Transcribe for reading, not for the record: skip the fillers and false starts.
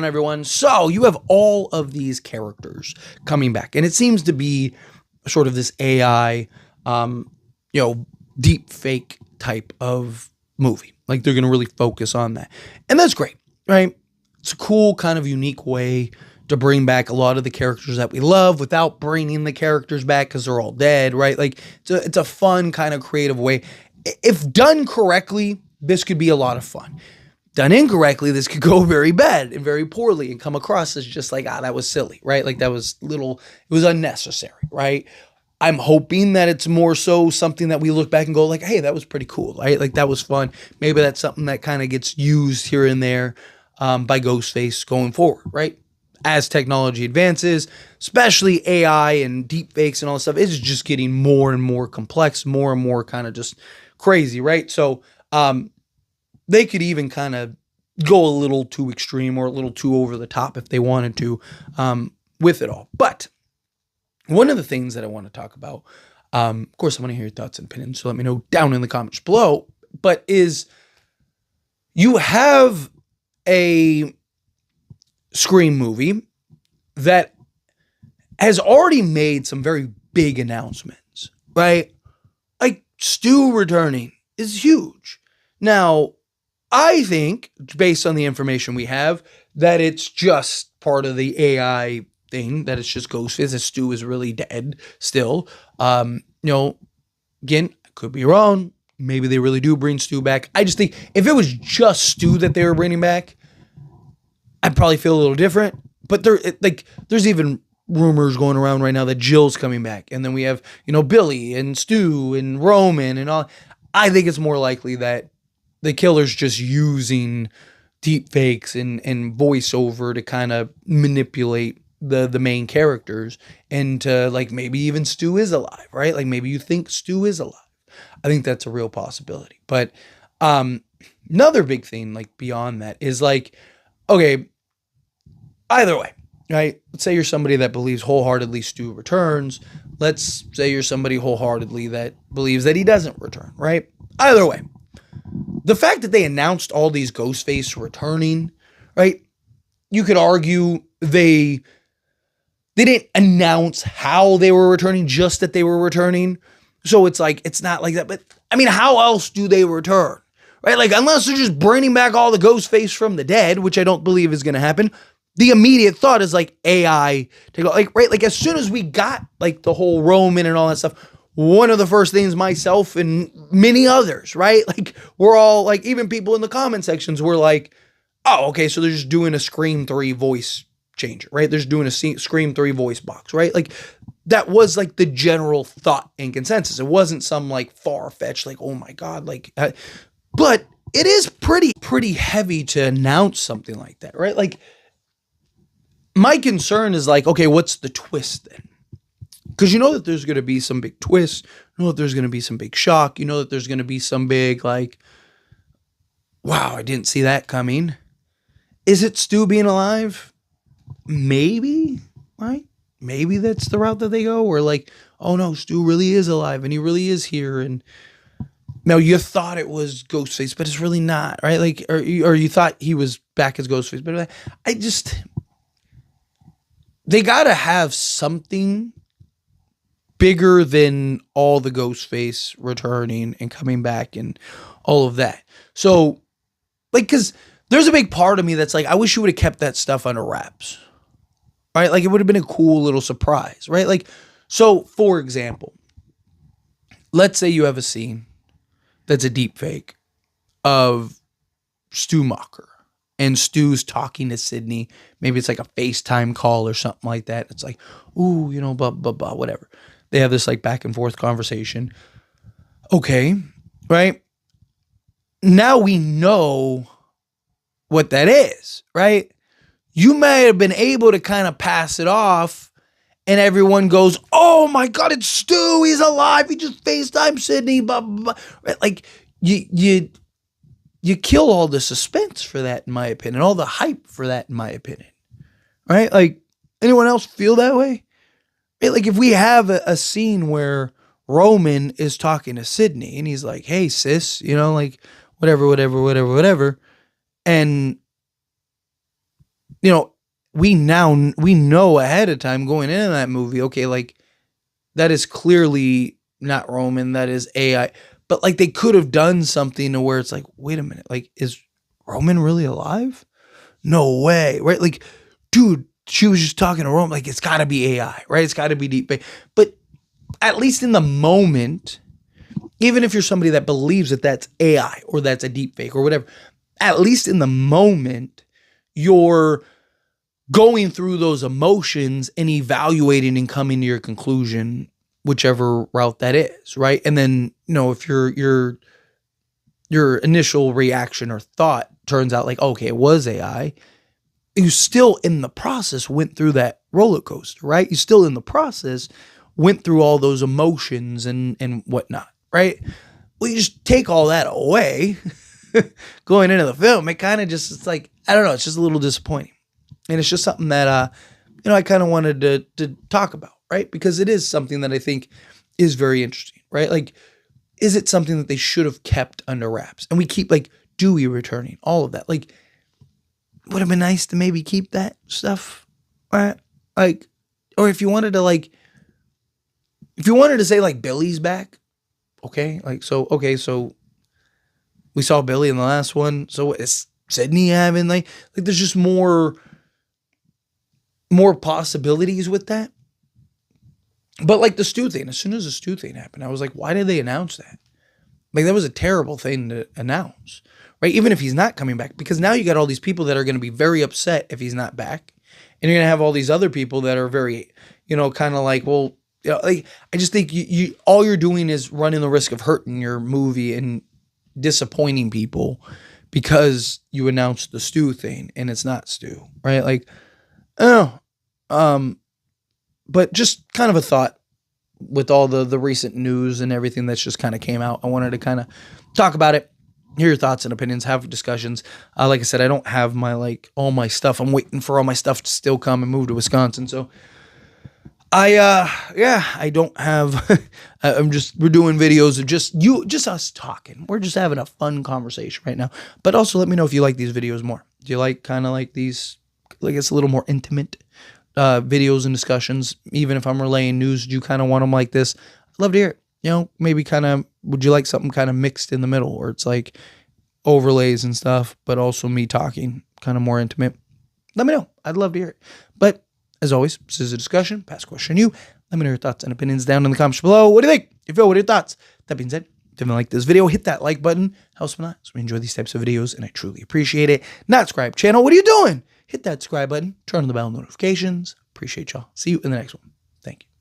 everyone. So you have all of these characters coming back, and it seems to be sort of this AI, deep fake type of movie. Like they're going to really focus on that. And that's great, right? It's a cool kind of unique way to bring back a lot of the characters that we love without bringing the characters back because they're all dead, right? Like it's a fun kind of creative way. If done correctly, this could be a lot of fun. Done incorrectly, this could go very bad and very poorly and come across as just like, that was silly, right? Like that was it was unnecessary, right? I'm hoping that it's more so something that we look back and go like, hey, that was pretty cool, right? Like that was fun. Maybe that's something that kind of gets used here and there by Ghostface going forward, right? As technology advances, especially AI and deepfakes and all this stuff, it's just getting more and more complex, more and more kind of just crazy, right? So, they could even kind of go a little too extreme or a little too over the top if they wanted to with it all. But one of the things that I want to talk about, of course, I want to hear your thoughts and opinions, so let me know down in the comments below, but is you have a Scream movie that has already made some very big announcements, right? Like Stu returning is huge. Now, I think, based on the information we have, that it's just part of the AI thing, that it's just Ghostface, that Stu is really dead still. Again, I could be wrong. Maybe they really do bring Stu back. I just think if it was just Stu that they were bringing back, I'd probably feel a little different. But there's even rumors going around right now that Jill's coming back. And then we have, Billy and Stu and Roman and all. I think it's more likely that the killer's just using deep fakes and voiceover to kind of manipulate the main characters and to like maybe even Stu is alive, right? Like maybe you think Stu is alive. I think that's a real possibility. But another big thing like beyond that is like, okay, either way, right? Let's say you're somebody that believes wholeheartedly Stu returns. Let's say you're somebody wholeheartedly that believes that he doesn't return, right? Either way, the fact that they announced all these Ghostface returning, right? You could argue they didn't announce how they were returning, just that they were returning. So it's like, it's not like that. But I mean, how else do they return, right? Like, unless they're just bringing back all the Ghostface from the dead, which I don't believe is going to happen. The immediate thought is like AI to go, like, right? Like as soon as we got like the whole Roman and all that stuff, one of the first things myself and many others, right? Like we're all like, even people in the comment sections were like, oh, okay, so they're just doing a Scream 3 voice changer, right? They're just doing a Scream 3 voice box, right? Like that was like the general thought and consensus. It wasn't some like far-fetched, like, oh my God, like, but it is pretty heavy to announce something like that, right? Like my concern is like, okay, what's the twist then? Because you know that there's going to be some big twist. You know that there's going to be some big shock. You know that there's going to be some big like, wow, I didn't see that coming. Is it Stu being alive? Maybe, right? Maybe that's the route that they go. Or like, oh no, Stu really is alive and he really is here. And now you thought it was Ghostface, but it's really not, right? Like, or you thought he was back as Ghostface, but they got to have something bigger than all the Ghostface returning and coming back and all of that. So, like, because there's a big part of me that's like, I wish you would have kept that stuff under wraps, right? Like, it would have been a cool little surprise, right? Like, so, for example, let's say you have a scene that's a deep fake of Stu Macher. And Stu's talking to Sidney. Maybe it's like a FaceTime call or something like that. It's like, ooh, blah, blah, blah, whatever. They have this like back and forth conversation. Okay, right? Now we know what that is, right? You may have been able to kind of pass it off and everyone goes, oh my God, it's Stu. He's alive. He just FaceTime Sidney, blah, blah, blah. Right? Like you kill all the suspense for that, in my opinion, all the hype for that, in my opinion, right? Like anyone else feel that way? Like if we have a scene where Roman is talking to Sidney and he's like, hey sis, like whatever. And you know, we know ahead of time going into that movie, okay, like that is clearly not Roman, that is AI. But like they could have done something to where it's like, wait a minute, like is Roman really alive? No way, right? Like, dude, she was just talking to Roman, like it's got to be AI, right? It's got to be deepfake. But at least in the moment, even if you're somebody that believes that that's AI or that's a deepfake or whatever, at least in the moment, you're going through those emotions and evaluating and coming to your conclusion, whichever route that is, right? And then, you know, if your initial reaction or thought turns out like, okay, it was AI, you still in the process went through that roller coaster, right? You still in the process went through all those emotions and whatnot, right? Well, you just take all that away going into the film. It kind of just, it's like, I don't know, it's just a little disappointing. And it's just something that, you know, I kind of wanted to talk about, right? Because it is something that I think is very interesting, right? Like, is it something that they should have kept under wraps? And we keep like Dewey returning, all of that. Like, would have been nice to maybe keep that stuff, right? Like, or if you wanted to say like Billy's back, okay, like so we saw Billy in the last one. So is Sidney having like there's just more possibilities with that. But like the Stu thing, as soon as the Stu thing happened, I was like, why did they announce that? Like that was a terrible thing to announce, right? Even if he's not coming back, because now you got all these people that are going to be very upset if he's not back, and you're going to have all these other people that are very, you know, kind of like, well, you know, like I just think you all you're doing is running the risk of hurting your movie and disappointing people because you announced the Stu thing and it's not Stu, right? Like, oh, but just kind of a thought with all the recent news and everything that's just kind of came out. I wanted to kind of talk about it, hear your thoughts and opinions, have discussions. Like I said, I don't have my all my stuff. I'm waiting for all my stuff to still come and move to Wisconsin. So I don't have, we're doing videos of just us talking. We're just having a fun conversation right now. But also let me know if you like these videos more. Do you like kind of like these, like it's a little more intimate videos and discussions? Even if I'm relaying news, do you kind of want them like this? I'd love to hear it. You know, maybe kind of, would you like something kind of mixed in the middle where it's like overlays and stuff, but also me talking kind of more intimate? Let me know. I'd love to hear it. But as always, this is a discussion. Pass question you. Let me know your thoughts and opinions down in the comments below. What do you think? If you what are your thoughts? That being said, if you like this video, hit that like button. Helps me a lot. So we enjoy these types of videos, and I truly appreciate it. Not subscribe channel. What are you doing? Hit that subscribe button. Turn on the bell notifications. Appreciate y'all. See you in the next one. Thank you.